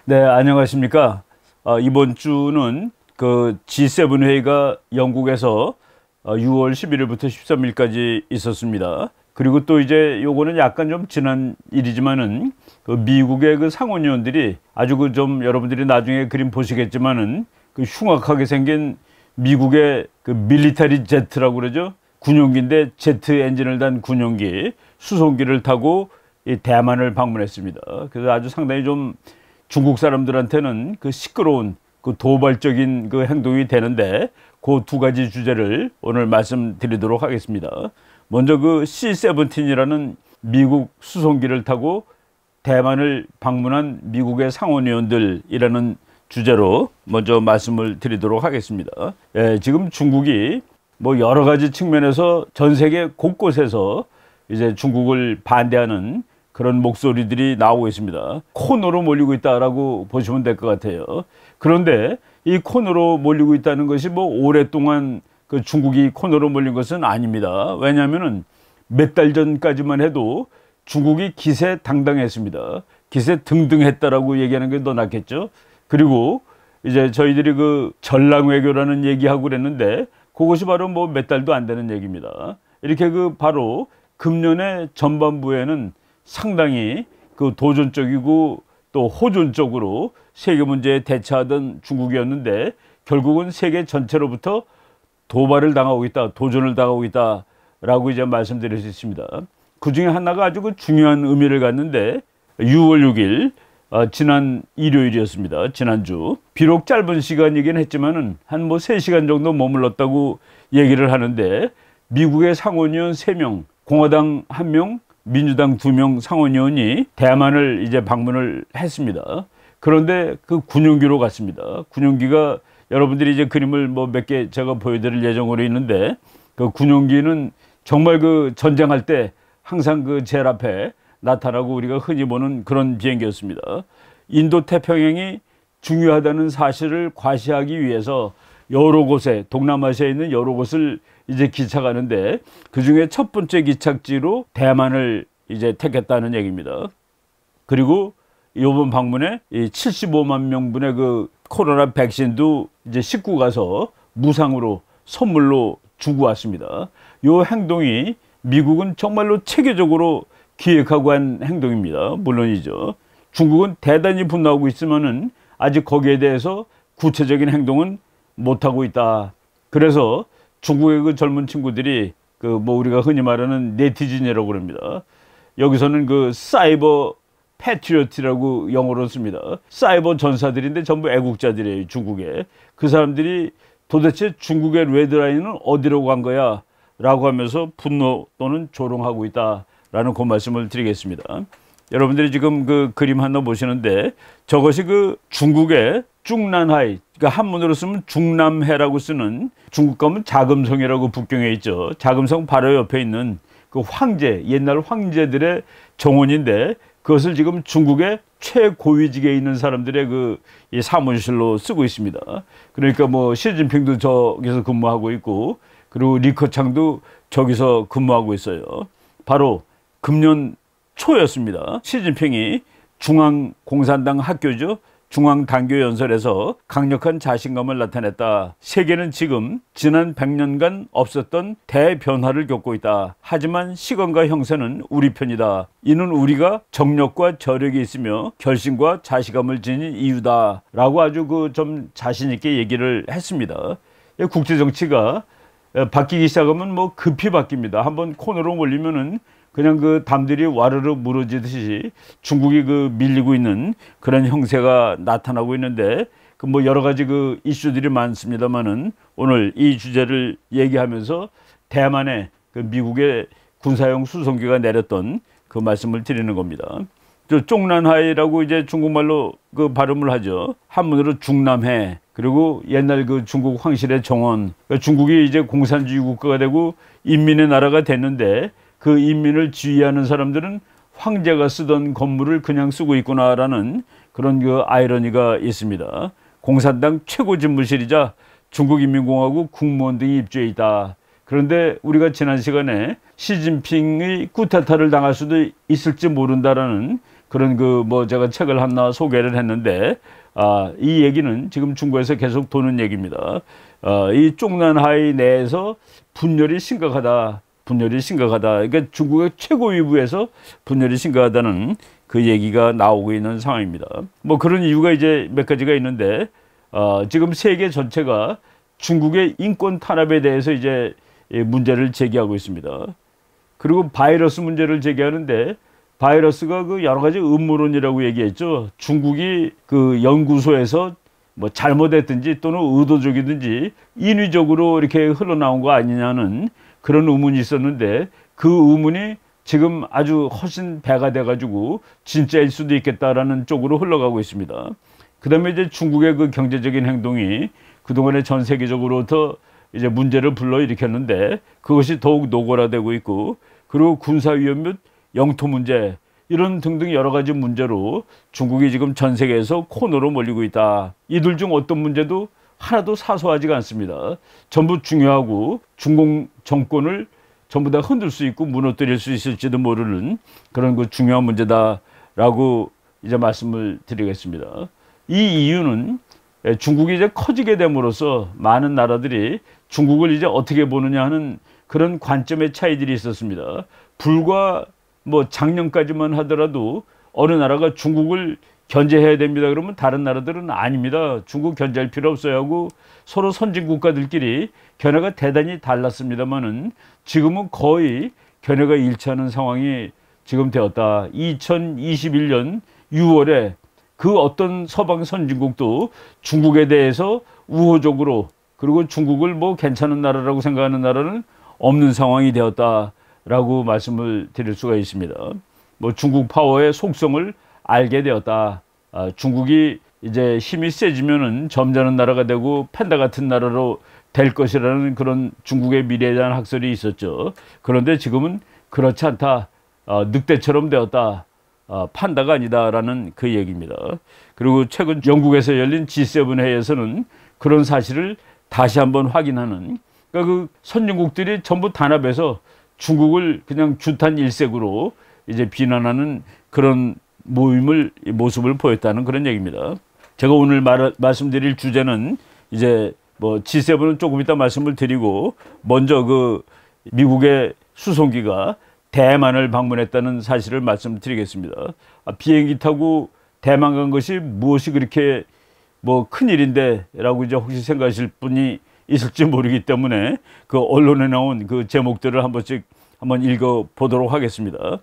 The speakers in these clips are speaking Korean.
네, 안녕하십니까. 이번 주는 그 G7 회의가 영국에서 6월 11일부터 13일까지 있었습니다. 그리고 또 이제 요거는 약간 좀 지난 일이지만은 그 미국의 그 상원의원들이 아주 그 좀 여러분들이 나중에 그림 보시겠지만은 그 흉악하게 생긴 미국의 그 밀리터리 제트라고 그러죠. 군용기인데 제트 엔진을 단 군용기, 수송기를 타고 이 대만을 방문했습니다. 그래서 아주 상당히 좀 중국 사람들한테는 그 시끄러운 그 도발적인 그 행동이 되는데 그 두 가지 주제를 오늘 말씀드리도록 하겠습니다. 먼저 그 C-17이라는 미국 수송기를 타고 대만을 방문한 미국의 상원의원들이라는 주제로 먼저 말씀을 드리도록 하겠습니다. 지금 중국이 뭐 여러 가지 측면에서 전 세계 곳곳에서 이제 중국을 반대하는 그런 목소리들이 나오고 있습니다. 코너로 몰리고 있다라고 보시면 될 것 같아요. 그런데 이 코너로 몰리고 있다는 것이 뭐 오랫동안 그 중국이 코너로 몰린 것은 아닙니다. 왜냐하면은 몇 달 전까지만 해도 중국이 기세당당했습니다. 기세등등했다라고 얘기하는 게 더 낫겠죠. 그리고 이제 저희들이 그 전랑외교라는 얘기하고 그랬는데 그것이 바로 뭐 몇 달도 안 되는 얘기입니다. 이렇게 그 바로 금년의 전반부에는 상당히 그 도전적이고 또 호전적으로 세계 문제에 대처하던 중국이었는데 결국은 세계 전체로부터 도발을 당하고 있다, 도전을 당하고 있다라고 이제 말씀드릴 수 있습니다. 그 중에 하나가 아주 그 중요한 의미를 갖는데 6월 6일 지난 일요일이었습니다. 지난주. 비록 짧은 시간이긴 했지만은 한 뭐 3시간 정도 머물렀다고 얘기를 하는데 미국의 상원의원 3명, 공화당 1명, 민주당 2명 상원의원이 대만을 이제 방문을 했습니다. 그런데 그 군용기로 갔습니다. 군용기가 여러분들이 이제 그림을 뭐 몇 개 제가 보여드릴 예정으로 있는데 그 군용기는 정말 그 전쟁할 때 항상 그 제일 앞에 나타나고 우리가 흔히 보는 그런 비행기였습니다. 인도 태평양이 중요하다는 사실을 과시하기 위해서 여러 곳에 동남아시아에 있는 여러 곳을 이제 기착하는데 그 중에 첫 번째 기착지로 대만을 이제 택했다는 얘기입니다. 그리고 이번 방문에 이 75만 명분의 그 코로나 백신도 이제 싣고 가서 무상으로 선물로 주고 왔습니다. 이 행동이 미국은 정말로 체계적으로 기획하고 한 행동입니다. 물론이죠. 중국은 대단히 분노하고 있으면은 아직 거기에 대해서 구체적인 행동은 못하고 있다. 그래서 중국의 그 젊은 친구들이 그 뭐 우리가 흔히 말하는 네티즌이라고 그럽니다. 여기서는 그 사이버 패트리어트라고 영어로 씁니다. 사이버 전사들인데 전부 애국자들이에요. 중국에. 그 사람들이 도대체 중국의 레드라인은 어디로 간 거야? 라고 하면서 분노 또는 조롱하고 있다라는 그 말씀을 드리겠습니다. 여러분들이 지금 그 그림 하나 보시는데 저것이 그 중국의 중난하이, 그러니까 한문으로 쓰면 중남해라고 쓰는, 중국 가면 자금성이라고 북경에 있죠. 자금성 바로 옆에 있는 그 황제, 옛날 황제들의 정원인데 그것을 지금 중국의 최고위직에 있는 사람들의 그 이 사무실로 쓰고 있습니다. 그러니까 뭐 시진핑도 저기서 근무하고 있고 그리고 리커창도 저기서 근무하고 있어요. 바로 금년 초였습니다. 시진핑이 중앙공산당 학교죠. 중앙당교연설에서 강력한 자신감을 나타냈다. 세계는 지금 지난 100년간 없었던 대변화를 겪고 있다. 하지만 시간과 형세는 우리 편이다. 이는 우리가 정력과 저력이 있으며 결심과 자신감을 지닌 이유다. 라고 아주 그 좀 자신 있게 얘기를 했습니다. 국제 정치가 바뀌기 시작하면 뭐 급히 바뀝니다. 한번 코너로 몰리면은 그냥 그 담들이 와르르 무너지듯이 중국이 그 밀리고 있는 그런 형세가 나타나고 있는데 그 뭐 여러 가지 그 이슈들이 많습니다만은 오늘 이 주제를 얘기하면서 대만에 그 미국의 군사용 수송기가 내렸던 그 말씀을 드리는 겁니다. 저 쪽난하이라고 이제 중국말로 그 발음을 하죠. 한문으로 중남해. 그리고 옛날 그 중국 황실의 정원. 그러니까 중국이 이제 공산주의 국가가 되고 인민의 나라가 됐는데 그 인민을 지휘하는 사람들은 황제가 쓰던 건물을 그냥 쓰고 있구나라는 그런 그 아이러니가 있습니다. 공산당 최고 집무실이자 중국인민공화국 국무원 등이 입주해 있다. 그런데 우리가 지난 시간에 시진핑의 쿠데타를 당할 수도 있을지 모른다라는 그런 그 뭐 제가 책을 하나 소개를 했는데 이 얘기는 지금 중국에서 계속 도는 얘기입니다. 이 쪽난하이 내에서 분열이 심각하다. 분열이 심각하다. 그러니까 중국의 최고위부에서 분열이 심각하다는 그 얘기가 나오고 있는 상황입니다. 뭐 그런 이유가 이제 몇 가지가 있는데 지금 세계 전체가 중국의 인권 탄압에 대해서 이제 문제를 제기하고 있습니다. 그리고 바이러스 문제를 제기하는데 바이러스가 그 여러 가지 음모론이라고 얘기했죠. 중국이 그 연구소에서 뭐 잘못했든지 또는 의도적이든지 인위적으로 이렇게 흘러나온 거 아니냐는 그런 의문이 있었는데 그 의문이 지금 아주 훨씬 배가 돼가지고 진짜일 수도 있겠다라는 쪽으로 흘러가고 있습니다. 그 다음에 이제 중국의 그 경제적인 행동이 그동안에 전 세계적으로부터 이제 문제를 불러일으켰는데 그것이 더욱 노골화되고 있고 그리고 군사위협 및 영토 문제 이런 등등 여러 가지 문제로 중국이 지금 전 세계에서 코너로 몰리고 있다. 이들 중 어떤 문제도 하나도 사소하지가 않습니다. 전부 중요하고 중공 정권을 전부 다 흔들 수 있고 무너뜨릴 수 있을지도 모르는 그런 그 중요한 문제다라고 이제 말씀을 드리겠습니다. 이 이유는 중국이 이제 커지게 됨으로써 많은 나라들이 중국을 이제 어떻게 보느냐 하는 그런 관점의 차이들이 있었습니다. 불과 뭐 작년까지만 하더라도 어느 나라가 중국을 견제해야 됩니다. 그러면 다른 나라들은 아닙니다. 중국 견제할 필요 없어야 하고 서로 선진 국가들끼리 견해가 대단히 달랐습니다만은 지금은 거의 견해가 일치하는 상황이 지금 되었다. 2021년 6월에 그 어떤 서방 선진국도 중국에 대해서 우호적으로 그리고 중국을 뭐 괜찮은 나라라고 생각하는 나라는 없는 상황이 되었다라고 말씀을 드릴 수가 있습니다. 뭐 중국 파워의 속성을 알게 되었다. 중국이 이제 힘이 세지면은 점잖은 나라가 되고 팬다 같은 나라로 될 것이라는 그런 중국의 미래에 대한 학설이 있었죠. 그런데 지금은 그렇지 않다. 늑대처럼 되었다. 판다가 아니다라는 그 얘기입니다. 그리고 최근 영국에서 열린 G7 회의에서는 그런 사실을 다시 한번 확인하는 그러니까 그 선진국들이 전부 단합해서 중국을 그냥 규탄 일색으로 이제 비난하는 그런 모습을 보였다는 그런 얘기입니다. 제가 오늘 말씀드릴 주제는 이제 뭐 G7은 조금 이따 말씀을 드리고 먼저 그 미국의 수송기가 대만을 방문했다는 사실을 말씀드리겠습니다. 비행기 타고 대만 간 것이 무엇이 그렇게 뭐 큰일인데 라고 이제 혹시 생각하실 분이 있을지 모르기 때문에 그 언론에 나온 그 제목들을 한번 읽어 보도록 하겠습니다.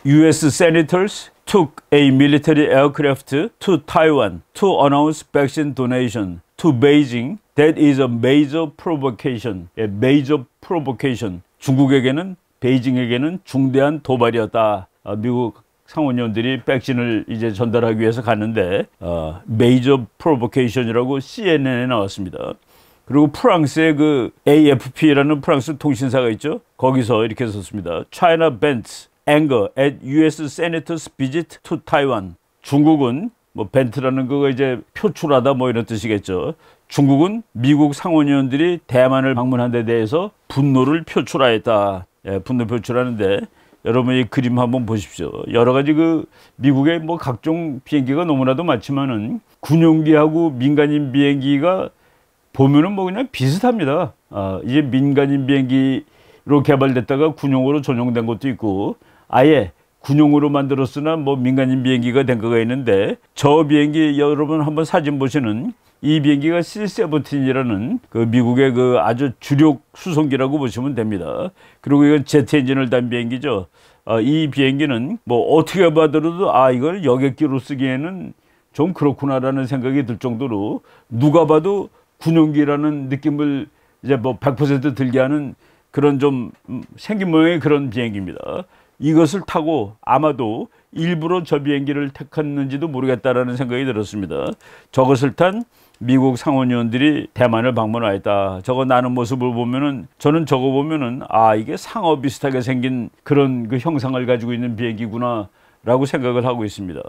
US senators took a military aircraft to Taiwan to announce vaccine donation to Beijing. That is a major provocation. A major provocation. 중국에게는 베이징에게는 중대한 도발이었다. 미국 상원의원들이 백신을 이제 전달하기 위해서 갔는데 major provocation이라고 CNN에 나왔습니다. 그리고 프랑스의 그 AFP라는 프랑스 통신사가 있죠. 거기서 이렇게 썼습니다. China vents anger at US senators visit to Taiwan. 중국은 뭐 벤트라는 그거 이제 표출하다 뭐 이런 뜻이겠죠. 중국은 미국 상원의원들이 대만을 방문한 데 대해서 분노를 표출하였다. 예, 분노 표출하는데 여러분 이 그림 한번 보십시오. 여러 가지 그 미국의 뭐 각종 비행기가 너무나도 많지만은 군용기하고 민간인 비행기가 보면은 뭐 그냥 비슷합니다. 이제 민간인 비행기로 개발됐다가 군용으로 전용된 것도 있고 아예 군용으로 만들었으나 뭐 민간인 비행기가 된 거가 있는데 저 비행기 여러분 한번 사진 보시는 이 비행기가 C-17이라는 그 미국의 그 아주 주력 수송기라고 보시면 됩니다. 그리고 이건 제트 엔진을 단 비행기죠. 이 비행기는 뭐 어떻게 봐도 이걸 여객기로 쓰기에는 좀 그렇구나라는 생각이 들 정도로 누가 봐도 군용기라는 느낌을 이제 뭐 100% 들게 하는 그런 좀 생긴 모양의 그런 비행기입니다. 이것을 타고 아마도 일부러 저 비행기를 택했는지도 모르겠다라는 생각이 들었습니다. 저것을 탄 미국 상원의원들이 대만을 방문하였다. 저거 나는 모습을 보면은 저는 저거 보면은 이게 상어 비슷하게 생긴 그런 그 형상을 가지고 있는 비행기구나라고 생각을 하고 있습니다.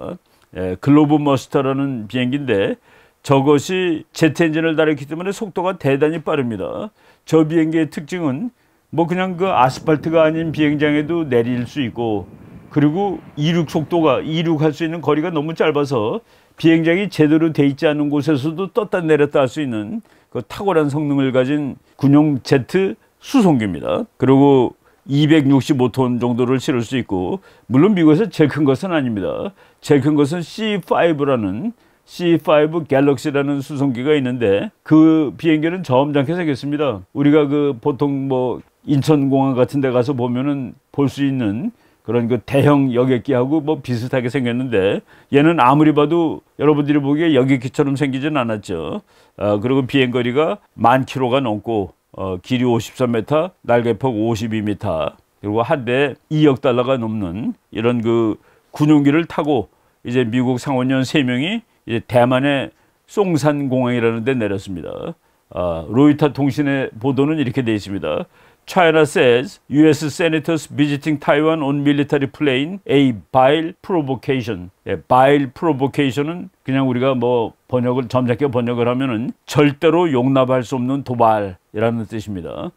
글로브 머스터라는 비행기인데 저것이 제트 엔진을 달았기 때문에 속도가 대단히 빠릅니다. 저 비행기의 특징은 뭐 그냥 그 아스팔트가 아닌 비행장에도 내릴 수 있고 그리고 이륙할 수 있는 거리가 너무 짧아서 비행장이 제대로 돼 있지 않은 곳에서도 떴다 내렸다 할 수 있는 그 탁월한 성능을 가진 군용 제트 수송기입니다. 그리고 265톤 정도를 실을 수 있고, 물론 미국에서 제일 큰 것은 아닙니다. 제일 큰 것은 C5 갤럭시라는 수송기가 있는데, 그 비행기는 점잖게 생겼습니다. 우리가 그 보통 뭐 인천공항 같은 데 가서 보면은 볼 수 있는 그런 그 대형 여객기하고 뭐 비슷하게 생겼는데, 얘는 아무리 봐도 여러분들이 보기에 여객기처럼 생기진 않았죠. 그리고 비행거리가 10,000km가 넘고, 길이 53m, 날개폭 52m, 그리고 한 대에 $2억 넘는 이런 그 군용기를 타고 이제 미국 상원의원 3명이 이제 대만의 송산공항이라는 데 내렸습니다. 로이터 통신의 보도는 이렇게 되어 있습니다. China says U.S. senators visiting Taiwan on military plane a vile provocation. vile provocation은 그냥 우리가 뭐 점잖게 번역을 하면은 절대로 용납할 수 없는 도발이라는 뜻입니다.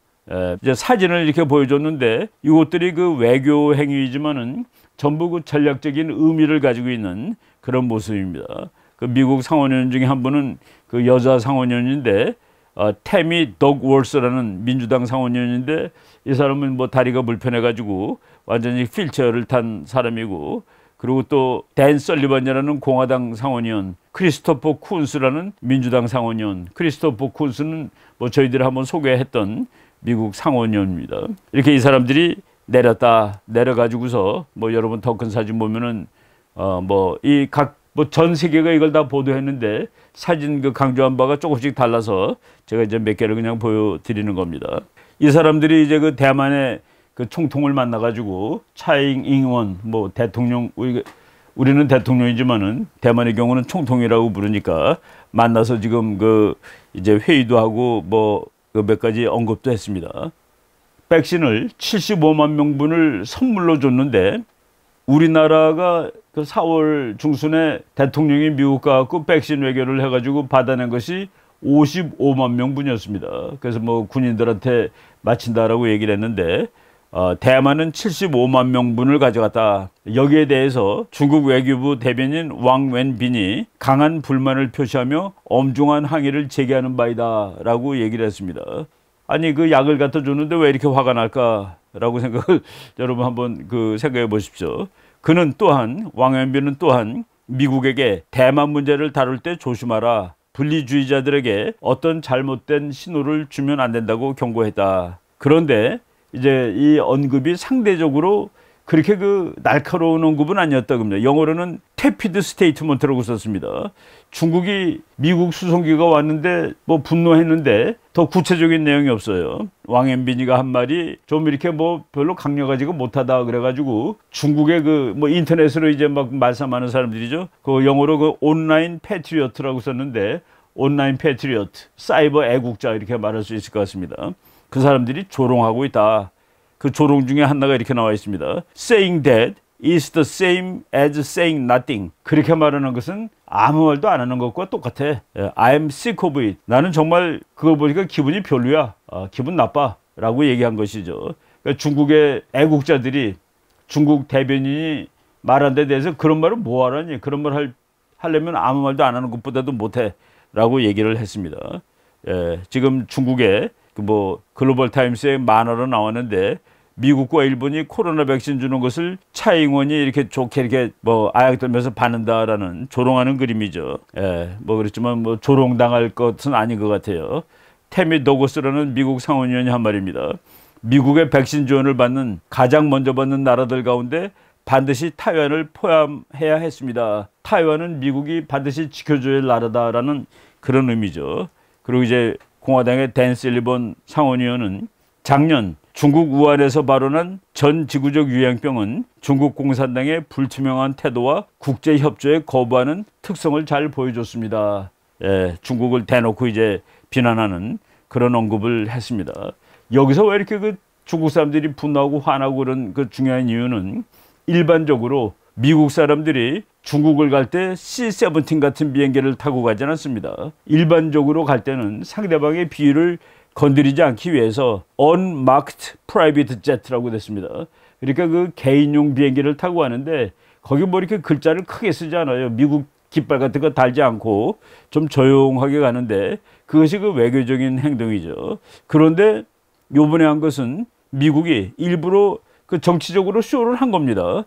이제 사진을 이렇게 보여줬는데 이것들이 그 외교 행위이지만은 전부 그 전략적인 의미를 가지고 있는 그런 모습입니다. 그 미국 상원의원 중에 한 분은 그 여자 상원의원인데, 태미 덕월스라는 민주당 상원의원인데, 이 사람은 뭐 다리가 불편해가지고 완전히 휠체어를 탄 사람이고, 그리고 또 댄 설리번이라는 공화당 상원의원, 크리스토퍼 쿤스라는 민주당 상원의원. 크리스토퍼 쿤스는 뭐 저희들이 한번 소개했던 미국 상원의원입니다. 이렇게 이 사람들이 내려가지고서 뭐 여러분 더 큰 사진 보면은 전 세계가 이걸 다 보도했는데 사진 그 강조한 바가 조금씩 달라서 제가 이제 몇 개를 그냥 보여드리는 겁니다. 이 사람들이 이제 그 대만의 그 총통을 만나가지고 차잉잉원 뭐 대통령, 우리는 대통령이지만은 대만의 경우는 총통이라고 부르니까 만나서 지금 그 이제 회의도 하고 뭐 그 몇 가지 언급도 했습니다. 백신을 75만 명분을 선물로 줬는데, 우리나라가 그 4월 중순에 대통령이 미국 가갖고 백신 외교를 해가지고 받아낸 것이 55만 명분이었습니다. 그래서 뭐 군인들한테 마친다라고 얘기를 했는데, 대만은 75만 명분을 가져갔다. 여기에 대해서 중국 외교부 대변인 왕 웬빈이 강한 불만을 표시하며 엄중한 항의를 제기하는 바이다라고 얘기를 했습니다. 아니 그 약을 갖다 줬는데 왜 이렇게 화가 날까라고 생각을 여러분 한번 그 생각해 보십시오. 그는 또한, 왕 웬빈은 또한 미국에게 대만 문제를 다룰 때 조심하라, 분리주의자들에게 어떤 잘못된 신호를 주면 안 된다고 경고했다. 그런데 이제 이 언급이 상대적으로 그렇게 그 날카로운 언급은 아니었다 겁니다. 영어로는 테피드 스테이트먼트라고 썼습니다. 중국이 미국 수송기가 왔는데 뭐 분노했는데 더 구체적인 내용이 없어요. 왕 엠비니가 한 말이 좀 이렇게 뭐 별로 강력하지가 못하다 그래가지고 중국의 그 뭐 인터넷으로 이제 막 말씀하는 사람들이죠. 그 영어로 그 온라인 패트리어트라고 썼는데, 온라인 패트리어트, 사이버 애국자 이렇게 말할 수 있을 것 같습니다. 그 사람들이 조롱하고 있다. 그 조롱 중에 하나가 이렇게 나와 있습니다. Saying that is the same as saying nothing. 그렇게 말하는 것은 아무 말도 안 하는 것과 똑같아. I'm sick of it. 나는 정말 그거 보니까 기분이 별로야. 기분 나빠. 라고 얘기한 것이죠. 그러니까 중국의 애국자들이 중국 대변인이 말한 데 대해서 그런 말을 뭐 하라니. 그런 말 하려면 아무 말도 안 하는 것보다도 못해. 라고 얘기를 했습니다. 지금 중국의 뭐 글로벌 타임스의 만화로 나왔는데, 미국과 일본이 코로나 백신 주는 것을 차잉원이 이렇게 좋게 이렇게 뭐 아약 떨면서 받는다라는 조롱하는 그림이죠. 뭐 그렇지만 뭐 조롱당할 것은 아닌 것 같아요. 태미 도거스라는 미국 상원의원이 한 말입니다. 미국의 백신 지원을 받는 가장 먼저 받는 나라들 가운데 반드시 타이완을 포함해야 했습니다. 타이완은 미국이 반드시 지켜줘야 할 나라다라는 그런 의미죠. 그리고 이제 공화당의 댄 설리번 상원의원은 작년 중국 우한에서 발원한 전 지구적 유행병은 중국 공산당의 불투명한 태도와 국제 협조에 거부하는 특성을 잘 보여줬습니다. 중국을 대놓고 이제 비난하는 그런 언급을 했습니다. 여기서 왜 이렇게 그 중국 사람들이 분노하고 화나고 그런 그 중요한 이유는, 일반적으로 미국 사람들이 중국을 갈 때 C-17 같은 비행기를 타고 가지 않습니다. 일반적으로 갈 때는 상대방의 비위를 건드리지 않기 위해서 unmarked private jet라고 됐습니다. 그러니까 그 개인용 비행기를 타고 가는데 거기 뭐 이렇게 글자를 크게 쓰지 않아요. 미국 깃발 같은 거 달지 않고 좀 조용하게 가는데 그것이 그 외교적인 행동이죠. 그런데 요번에 한 것은 미국이 일부러 그 정치적으로 쇼를 한 겁니다.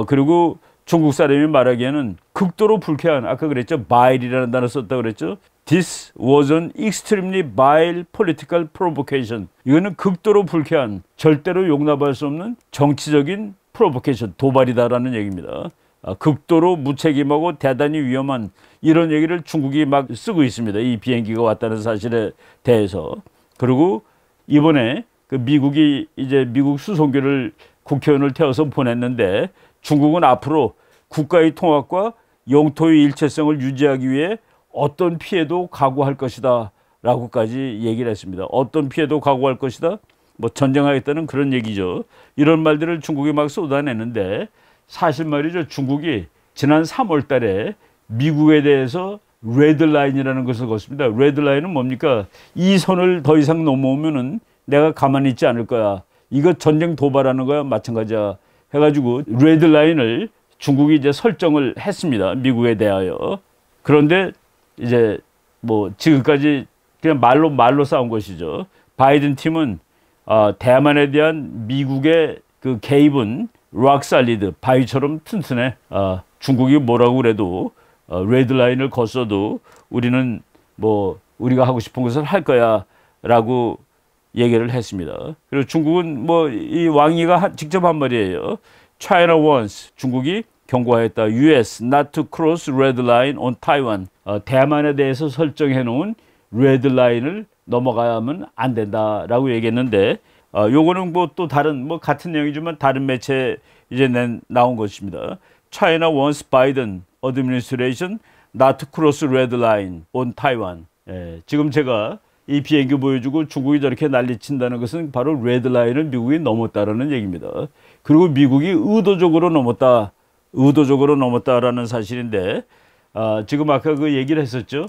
그리고 중국 사람이 말하기에는 극도로 불쾌한, 아까 그랬죠, vile이라는 단어 썼다고 그랬죠. This was an extremely vile political provocation. 이거는 극도로 불쾌한, 절대로 용납할 수 없는 정치적인 provocation, 도발이다라는 얘기입니다. 극도로 무책임하고 대단히 위험한, 이런 얘기를 중국이 막 쓰고 있습니다. 이 비행기가 왔다는 사실에 대해서. 그리고 이번에 그 미국이 이제 미국 수송기를 국회의원을 태워서 보냈는데 중국은 앞으로 국가의 통합과 영토의 일체성을 유지하기 위해 어떤 피해도 각오할 것이다 라고까지 얘기를 했습니다. 어떤 피해도 각오할 것이다, 뭐 전쟁하겠다는 그런 얘기죠. 이런 말들을 중국이 막 쏟아내는데 사실 말이죠, 중국이 지난 3월 달에 미국에 대해서 레드라인이라는 것을 걷습니다. 레드라인은 뭡니까? 이 선을 더 이상 넘어오면은 내가 가만히 있지 않을 거야. 이거 전쟁 도발하는 거야 마찬가지야 해가지고 레드라인을 중국이 이제 설정을 했습니다. 미국에 대하여. 그런데 이제 뭐 지금까지 그냥 말로 싸운 것이죠. 바이든 팀은 대만에 대한 미국의 그 개입은 락 살리드, 바위처럼 튼튼해. 중국이 뭐라고 그래도 레드라인을 걷어도 우리는 뭐 우리가 하고 싶은 것을 할 거야 라고 얘기를 했습니다. 그리고 중국은 뭐 이 왕이가 직접 한 말이에요. China wants, 중국이 경고하였다. US not to cross red line on Taiwan. 대만에 대해서 설정해 놓은 레드 라인을 넘어가면 안 된다라고 얘기했는데 요거는 뭐 또 다른 뭐 같은 내용이지만 다른 매체에 이제 나온 것입니다. China wants Biden administration not to cross red line on Taiwan. 지금 제가 이 비행기 보여주고 중국이 저렇게 난리친다는 것은 바로 레드라인을 미국이 넘었다라는 얘기입니다. 그리고 미국이 의도적으로 넘었다라는 사실인데 지금 아까 그 얘기를 했었죠.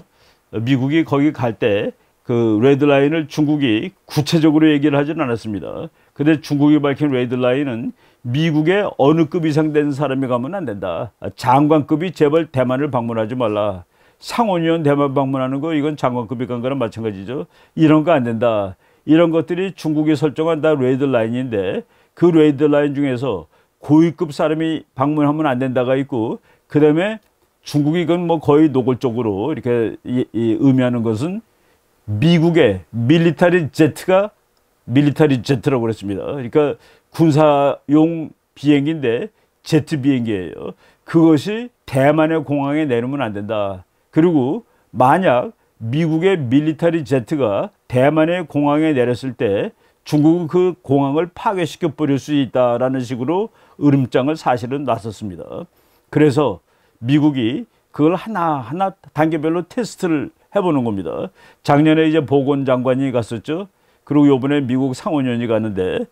미국이 거기 갈 때 그 레드라인을 중국이 구체적으로 얘기를 하지는 않았습니다. 근데 중국이 밝힌 레드라인은 미국의 어느 급 이상 된 사람이 가면 안 된다. 장관급이 제발 대만을 방문하지 말라. 상원의원 대만 방문하는 거 이건 장관급이 간 거랑 마찬가지죠. 이런 거 안 된다. 이런 것들이 중국이 설정한 다 레드라인인데 그 레드라인 중에서 고위급 사람이 방문하면 안 된다가 있고 그 다음에 중국이 이건 뭐 거의 노골적으로 이렇게 의미하는 것은 미국의 밀리터리 제트라고 그랬습니다. 그러니까 군사용 비행기인데 제트 비행기예요. 그것이 대만의 공항에 내리면 안 된다. 그리고 만약 미국의 밀리터리 제트가 대만의 공항에 내렸을 때 중국은 그 공항을 파괴시켜 버릴 수 있다라는 식으로 으름장을 사실은 놨었습니다. 그래서 미국이 그걸 하나하나 단계별로 테스트를 해보는 겁니다. 작년에 이제 보건장관이 갔었죠. 그리고 요번에 미국 상원의원이 갔는데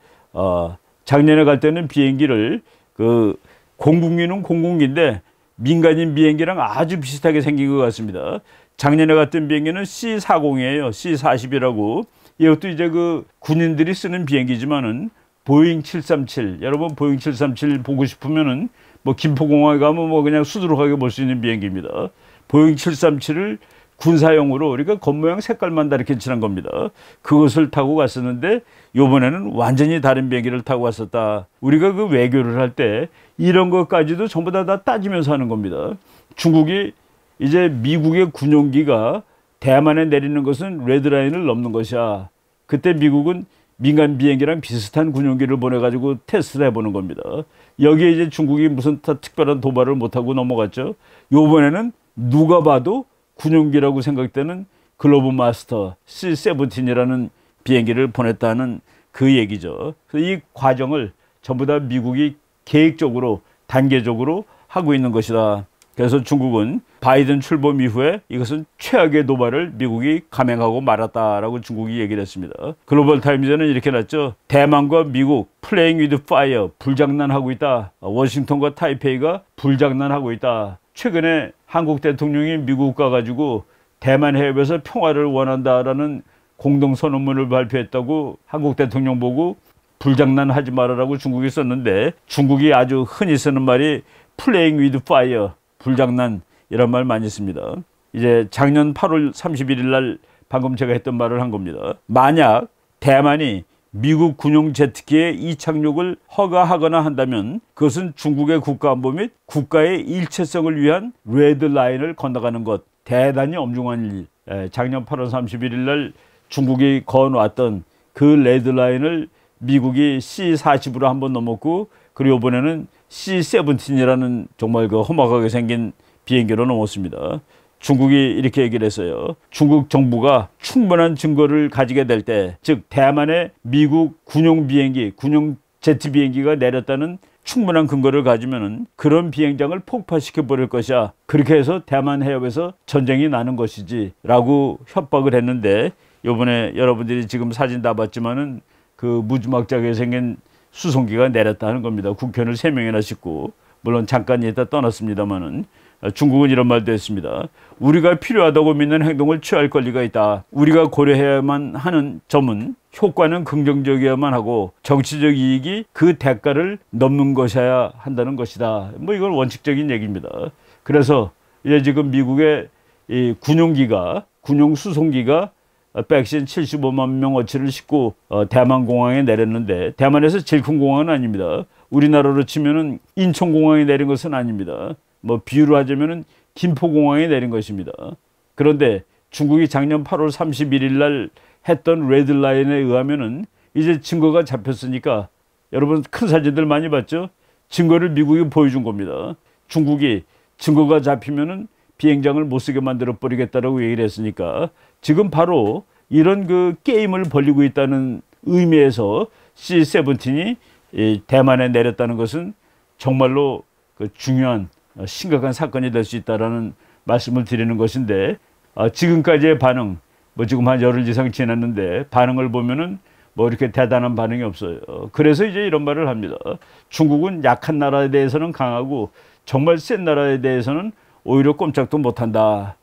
작년에 갈 때는 비행기를 그 공군기는 공군기인데 민간인 비행기랑 아주 비슷하게 생긴 것 같습니다. 작년에 갔던 비행기는 C-40이에요. C-40이라고. 이것도 이제 그 군인들이 쓰는 비행기지만은 보잉 737. 여러분 보잉 737 보고 싶으면은 뭐 김포공항에 가면 뭐 그냥 수두룩하게 볼 수 있는 비행기입니다. 보잉 737을 군사용으로, 그러니까 겉모양 색깔만 다르게 칠한 겁니다. 그것을 타고 갔었는데 요번에는 완전히 다른 비행기를 타고 갔었다. 우리가 그 외교를 할 때 이런 것까지도 전부 다 따지면서 하는 겁니다. 중국이 이제 미국의 군용기가 대만에 내리는 것은 레드라인을 넘는 것이야. 그때 미국은 민간 비행기랑 비슷한 군용기를 보내가지고 테스트를 해보는 겁니다. 여기에 이제 중국이 무슨 특별한 도발을 못하고 넘어갔죠. 요번에는 누가 봐도 군용기라고 생각되는 글로브 마스터 C-17이라는 비행기를 보냈다는 그 얘기죠. 그래서 이 과정을 전부 다 미국이 계획적으로 단계적으로 하고 있는 것이다. 그래서 중국은 바이든 출범 이후에 이것은 최악의 도발을 미국이 감행하고 말았다라고 중국이 얘기를 했습니다. 글로벌 타임즈는 이렇게 났죠. 대만과 미국 playing with fire, 불장난하고 있다. 워싱턴과 타이페이가 불장난하고 있다. 최근에 한국 대통령이 미국 가가지고 대만 해협에서 평화를 원한다라는 공동선언문을 발표했다고 한국 대통령 보고 불장난 하지 말아라고 중국이 썼는데, 중국이 아주 흔히 쓰는 말이 playing with fire, 불장난, 이런 말 많이 씁니다. 이제 작년 8월 31일 날 방금 제가 했던 말을 한 겁니다. 만약 대만이 미국 군용 제트기의 이착륙을 허가하거나 한다면 그것은 중국의 국가안보 및 국가의 일체성을 위한 레드라인을 건너가는 것, 대단히 엄중한 일. 작년 8월 31일 날 중국이 거놓았던 그 레드라인을 미국이 C-40으로 한번 넘었고, 그리고 이번에는 C-17이라는 정말 그 험악하게 생긴 비행기로 넘었습니다. 중국이 이렇게 얘기를 했어요. 중국 정부가 충분한 증거를 가지게 될 때, 즉 대만의 미국 군용 비행기, 군용 제트 비행기가 내렸다는 충분한 근거를 가지면은 그런 비행장을 폭파시켜 버릴 것이야. 그렇게 해서 대만 해협에서 전쟁이 나는 것이지 라고 협박을 했는데, 이번에 여러분들이 지금 사진 다 봤지만은 그 무지막지하게 생긴 수송기가 내렸다는 겁니다. 국회의원을 3명이나 싣고, 물론 잠깐 있다 떠났습니다만은. 중국은 이런 말도 했습니다. 우리가 필요하다고 믿는 행동을 취할 권리가 있다. 우리가 고려해야만 하는 점은 효과는 긍정적이어야만 하고 정치적 이익이 그 대가를 넘는 것이어야 한다는 것이다. 뭐 이건 원칙적인 얘기입니다. 그래서 이제 지금 미국의 이 군용 수송기가 백신 75만 명어치를 싣고 대만 공항에 내렸는데, 대만에서 제일 큰 공항은 아닙니다. 우리나라로 치면은 인천공항에 내린 것은 아닙니다. 뭐 비유로 하자면은 김포공항에 내린 것입니다. 그런데 중국이 작년 8월 31일 날 했던 레드라인에 의하면은 이제 증거가 잡혔으니까, 여러분 큰 사진들 많이 봤죠? 증거를 미국이 보여준 겁니다. 중국이 증거가 잡히면은 비행장을 못 쓰게 만들어 버리겠다라고 얘기를 했으니까, 지금 바로 이런 그 게임을 벌이고 있다는 의미에서 C-17이 대만에 내렸다는 것은 정말로 그 중요한 심각한 사건이 될 수 있다라는 말씀을 드리는 것인데, 지금까지의 반응, 뭐 지금 한 열흘 이상 지났는데 반응을 보면은 뭐 이렇게 대단한 반응이 없어요. 그래서 이제 이런 말을 합니다. 중국은 약한 나라에 대해서는 강하고 정말 센 나라에 대해서는 오히려 꼼짝도 못한다.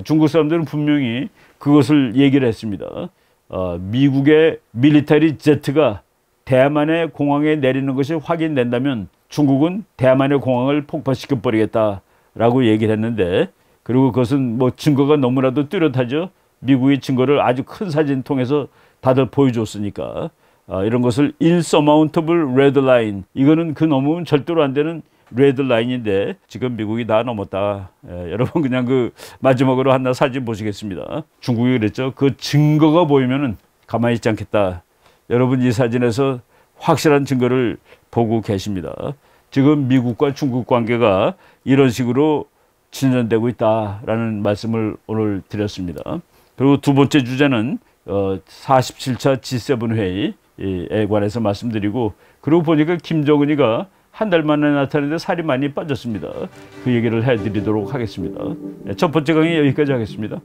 중국 사람들은 분명히 그것을 얘기를 했습니다. 미국의 밀리터리 제트가 대만의 공항에 내리는 것이 확인된다면 중국은 대만의 공항을 폭파시켜 버리겠다라고 얘기를 했는데, 그리고 그것은 뭐 증거가 너무나도 뚜렷하죠. 미국의 증거를 아주 큰 사진 통해서 다들 보여줬으니까. 이런 것을 insurmountable red line, 이거는 그 넘으면 절대로 안 되는 레드 라인인데 지금 미국이 다 넘었다. 여러분 그냥 그 마지막으로 하나 사진 보시겠습니다. 중국이 그랬죠. 그 증거가 보이면은 가만히 있지 않겠다. 여러분 이 사진에서 확실한 증거를 보고 계십니다. 지금 미국과 중국 관계가 이런 식으로 진전되고 있다라는 말씀을 오늘 드렸습니다. 그리고 두 번째 주제는 47차 G7 회의에 관해서 말씀드리고, 그리고 보니까 김정은이가 한 달 만에 나타났는데 살이 많이 빠졌습니다. 그 얘기를 해드리도록 하겠습니다. 첫 번째 강의 여기까지 하겠습니다.